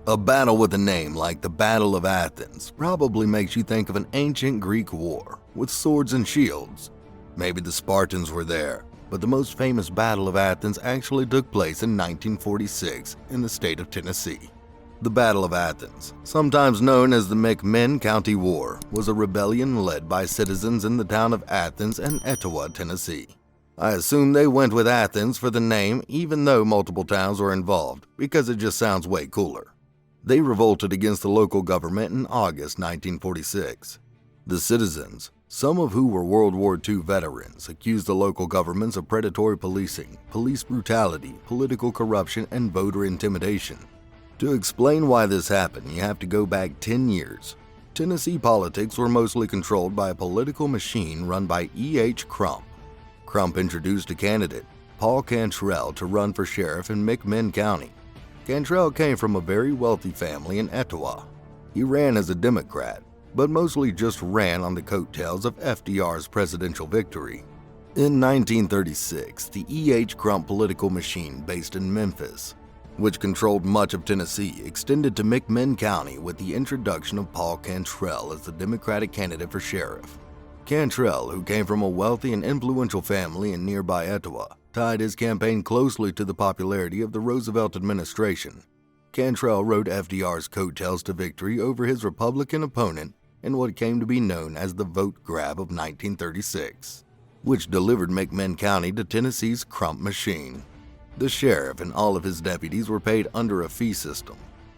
A battle with a name like the Battle of Athens probably makes you think of an ancient Greek war with swords and shields. Maybe the Spartans were there, but the most famous Battle of Athens actually took place in 1946 in the state of Tennessee. The Battle of Athens, sometimes known as the McMinn County War, was a rebellion led by citizens in the town of Athens and Etowah, Tennessee. I assume they went with Athens for the name even though multiple towns were involved because it just sounds way cooler. They revolted against the local government in August 1946. The citizens, some of who were World War II veterans, accused the local governments of predatory policing, police brutality, political corruption, and voter intimidation. To explain why this happened, you have to go back 10 years. Tennessee politics were mostly controlled by a political machine run by E.H. Crump. Crump introduced a candidate, Paul Cantrell, to run for sheriff in McMinn County. Cantrell came from a very wealthy family in Etowah. He ran as a Democrat, but mostly just ran on the coattails of FDR's presidential victory. In 1936, the E.H. Crump political machine based in Memphis, which controlled much of Tennessee, extended to McMinn County with the introduction of Paul Cantrell as the Democratic candidate for sheriff. Cantrell, who came from a wealthy and influential family in nearby Etowah, tied his campaign closely to the popularity of the Roosevelt administration. Cantrell rode FDR's coattails to victory over his Republican opponent in what came to be known as the vote grab of 1936, which delivered McMinn County to Tennessee's Crump machine. The sheriff and all of his deputies were paid under a fee system.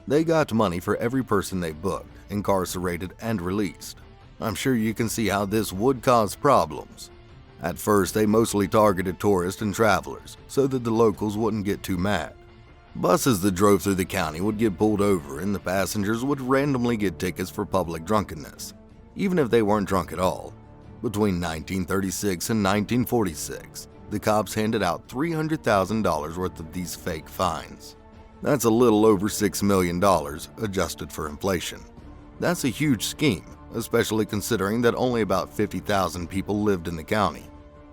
They got money for every person they booked, incarcerated, and released. I'm sure you can see how this would cause problems. At first, they mostly targeted tourists and travelers so that the locals wouldn't get too mad. Buses that drove through the county would get pulled over and the passengers would randomly get tickets for public drunkenness, even if they weren't drunk at all. Between 1936 and 1946, the cops handed out $300,000 worth of these fake fines. That's a little over $6 million, adjusted for inflation. That's a huge scheme, especially considering that only about 50,000 people lived in the county.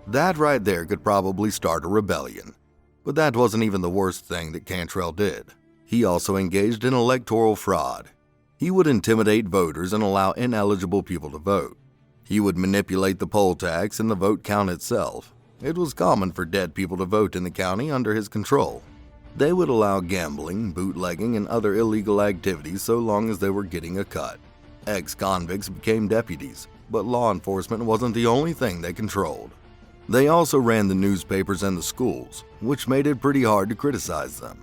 That right there could probably start a rebellion. But that wasn't even the worst thing that Cantrell did. He also engaged in electoral fraud. He would intimidate voters and allow ineligible people to vote. He would manipulate the poll tax and the vote count itself. It was common for dead people to vote in the county under his control. They would allow gambling, bootlegging, and other illegal activities so long as they were getting a cut. Ex-convicts became deputies, but law enforcement wasn't the only thing they controlled. They also ran the newspapers and the schools, which made it pretty hard to criticize them.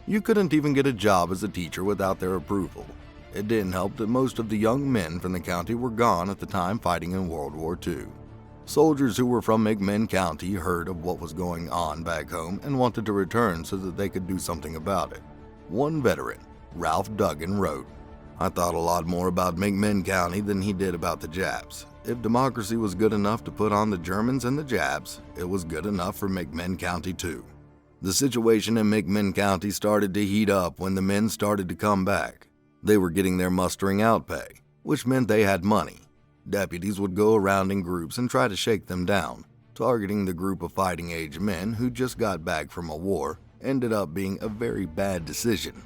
You couldn't even get a job as a teacher without their approval. It didn't help that most of the young men from the county were gone at the time fighting in World War II. Soldiers who were from McMinn County heard of what was going on back home and wanted to return so that they could do something about it. One veteran, Ralph Duggan, wrote, "I thought a lot more about McMinn County than he did about the Japs. If democracy was good enough to put on the Germans and the Japs, it was good enough for McMinn County too." The situation in McMinn County started to heat up when the men started to come back. They were getting their mustering out pay, which meant they had money. Deputies would go around in groups and try to shake them down. Targeting the group of fighting-age men who just got back from a war ended up being a very bad decision.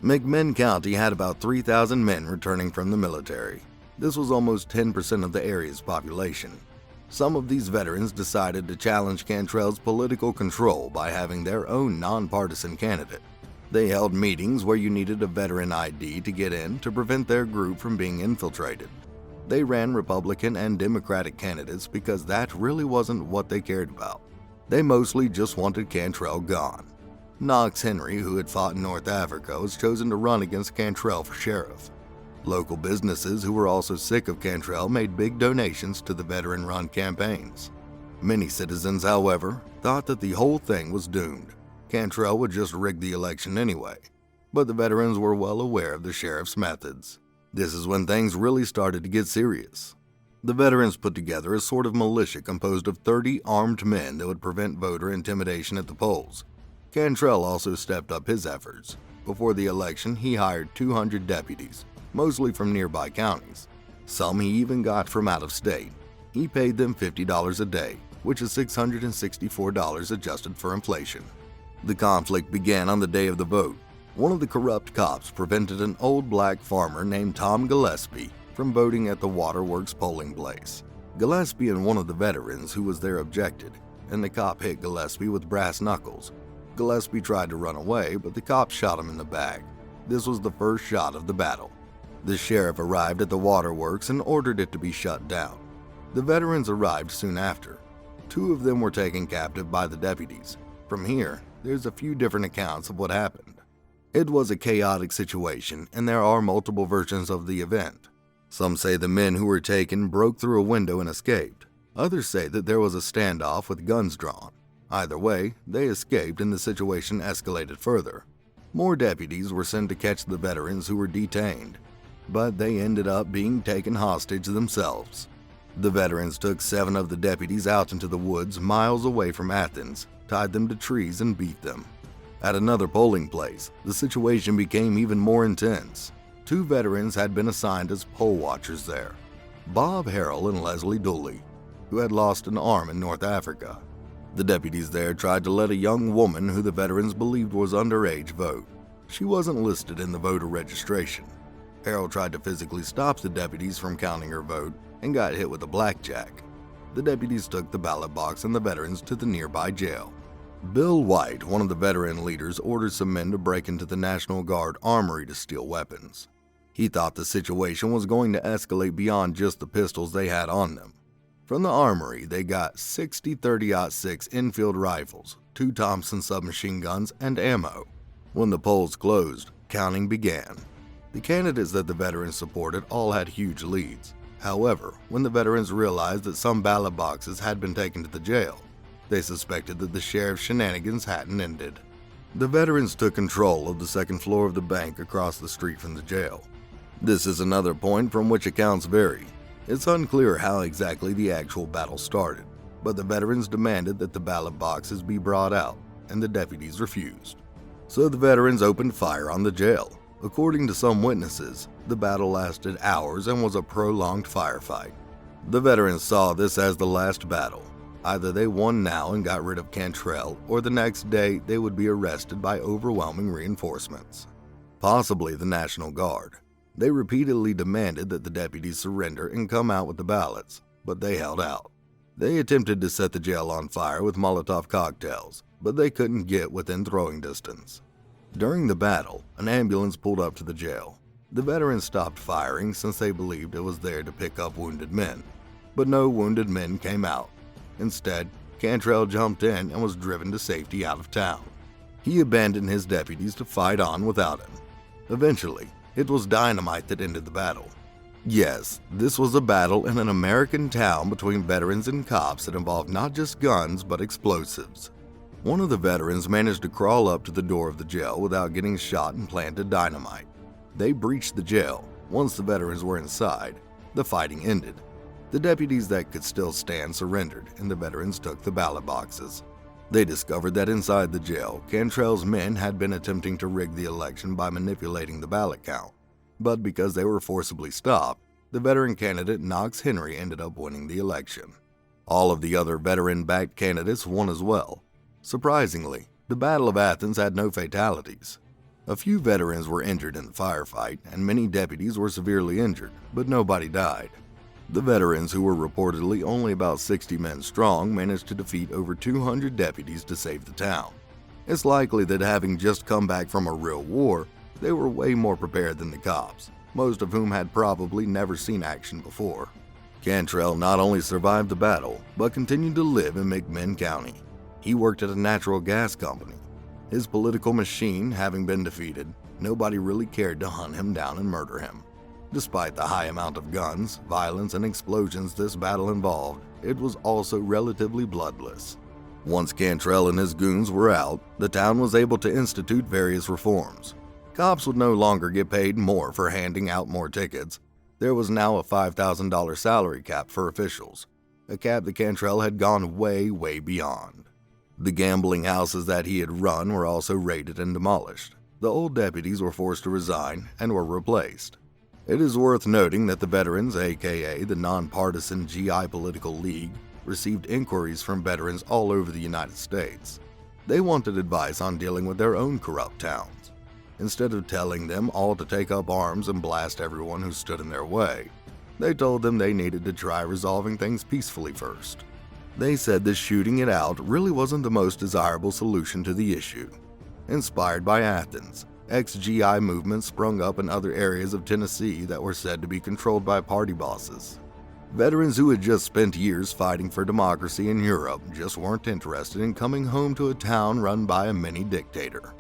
McMinn County had about 3,000 men returning from the military. This was almost 10% of the area's population. Some of these veterans decided to challenge Cantrell's political control by having their own nonpartisan candidate. They held meetings where you needed a veteran ID to get in to prevent their group from being infiltrated. They ran Republican and Democratic candidates because that really wasn't what they cared about. They mostly just wanted Cantrell gone. Knox Henry, who had fought in North Africa, was chosen to run against Cantrell for sheriff. Local businesses who were also sick of Cantrell made big donations to the veteran-run campaigns. Many citizens, however, thought that the whole thing was doomed. Cantrell would just rig the election anyway. But the veterans were well aware of the sheriff's methods. This is when things really started to get serious. The veterans put together a sort of militia composed of 30 armed men that would prevent voter intimidation at the polls. Cantrell also stepped up his efforts. Before the election, he hired 200 deputies, mostly from nearby counties. Some he even got from out of state. He paid them $50 a day, which is $664 adjusted for inflation. The conflict began on the day of the vote. One of the corrupt cops prevented an old black farmer named Tom Gillespie from voting at the waterworks polling place. Gillespie and one of the veterans who was there objected, and the cop hit Gillespie with brass knuckles. Gillespie tried to run away, but the cop shot him in the back. This was the first shot of the battle. The sheriff arrived at the waterworks and ordered it to be shut down. The veterans arrived soon after. 2 of them were taken captive by the deputies. From here, there's a few different accounts of what happened. It was a chaotic situation, and there are multiple versions of the event. Some say the men who were taken broke through a window and escaped. Others say that there was a standoff with guns drawn. Either way, they escaped and the situation escalated further. More deputies were sent to catch the veterans who were detained, but they ended up being taken hostage themselves. The veterans took 7 of the deputies out into the woods miles away from Athens, tied them to trees, and beat them. At another polling place, the situation became even more intense. 2 veterans had been assigned as poll watchers there, Bob Harrell and Leslie Dooley, who had lost an arm in North Africa. The deputies there tried to let a young woman who the veterans believed was underage vote. She wasn't listed in the voter registration. Harrell tried to physically stop the deputies from counting her vote and got hit with a blackjack. The deputies took the ballot box and the veterans to the nearby jail. Bill White, one of the veteran leaders, ordered some men to break into the National Guard armory to steal weapons. He thought the situation was going to escalate beyond just the pistols they had on them. From the armory, they got 60 .30-06 Enfield rifles, 2 Thompson submachine guns, and ammo. When the polls closed, counting began. The candidates that the veterans supported all had huge leads. However, when the veterans realized that some ballot boxes had been taken to the jail, they suspected that the sheriff's shenanigans hadn't ended. The veterans took control of the second floor of the bank across the street from the jail. This is another point from which accounts vary. It's unclear how exactly the actual battle started, but the veterans demanded that the ballot boxes be brought out, and the deputies refused. So the veterans opened fire on the jail. According to some witnesses, the battle lasted hours and was a prolonged firefight. The veterans saw this as the last battle. Either they won now and got rid of Cantrell, or the next day they would be arrested by overwhelming reinforcements. Possibly the National Guard. They repeatedly demanded that the deputies surrender and come out with the ballots, but they held out. They attempted to set the jail on fire with Molotov cocktails, but they couldn't get within throwing distance. During the battle, an ambulance pulled up to the jail. The veterans stopped firing since they believed it was there to pick up wounded men, but no wounded men came out. Instead, Cantrell jumped in and was driven to safety out of town. He abandoned his deputies to fight on without him. Eventually, it was dynamite that ended the battle. Yes, this was a battle in an American town between veterans and cops that involved not just guns but explosives. One of the veterans managed to crawl up to the door of the jail without getting shot and planted dynamite. They breached the jail. Once the veterans were inside, the fighting ended. The deputies that could still stand surrendered, and the veterans took the ballot boxes. They discovered that inside the jail, Cantrell's men had been attempting to rig the election by manipulating the ballot count. But because they were forcibly stopped, the veteran candidate Knox Henry ended up winning the election. All of the other veteran-backed candidates won as well. Surprisingly, the Battle of Athens had no fatalities. A few veterans were injured in the firefight, and many deputies were severely injured, but nobody died. The veterans, who were reportedly only about 60 men strong, managed to defeat over 200 deputies to save the town. It's likely that having just come back from a real war, they were way more prepared than the cops, most of whom had probably never seen action before. Cantrell not only survived the battle, but continued to live in McMinn County. He worked at a natural gas company. His political machine having been defeated, nobody really cared to hunt him down and murder him. Despite the high amount of guns, violence, and explosions this battle involved, it was also relatively bloodless. Once Cantrell and his goons were out, the town was able to institute various reforms. Cops would no longer get paid more for handing out more tickets. There was now a $5,000 salary cap for officials, a cap that Cantrell had gone way beyond. The gambling houses that he had run were also raided and demolished. The old deputies were forced to resign and were replaced. It is worth noting that the veterans, aka the Nonpartisan GI Political League, received inquiries from veterans all over the United States. They wanted advice on dealing with their own corrupt towns. Instead of telling them all to take up arms and blast everyone who stood in their way, they told them they needed to try resolving things peacefully first. They said that shooting it out really wasn't the most desirable solution to the issue. Inspired by Athens, ex-GI movements sprung up in other areas of Tennessee that were said to be controlled by party bosses. Veterans who had just spent years fighting for democracy in Europe just weren't interested in coming home to a town run by a mini-dictator.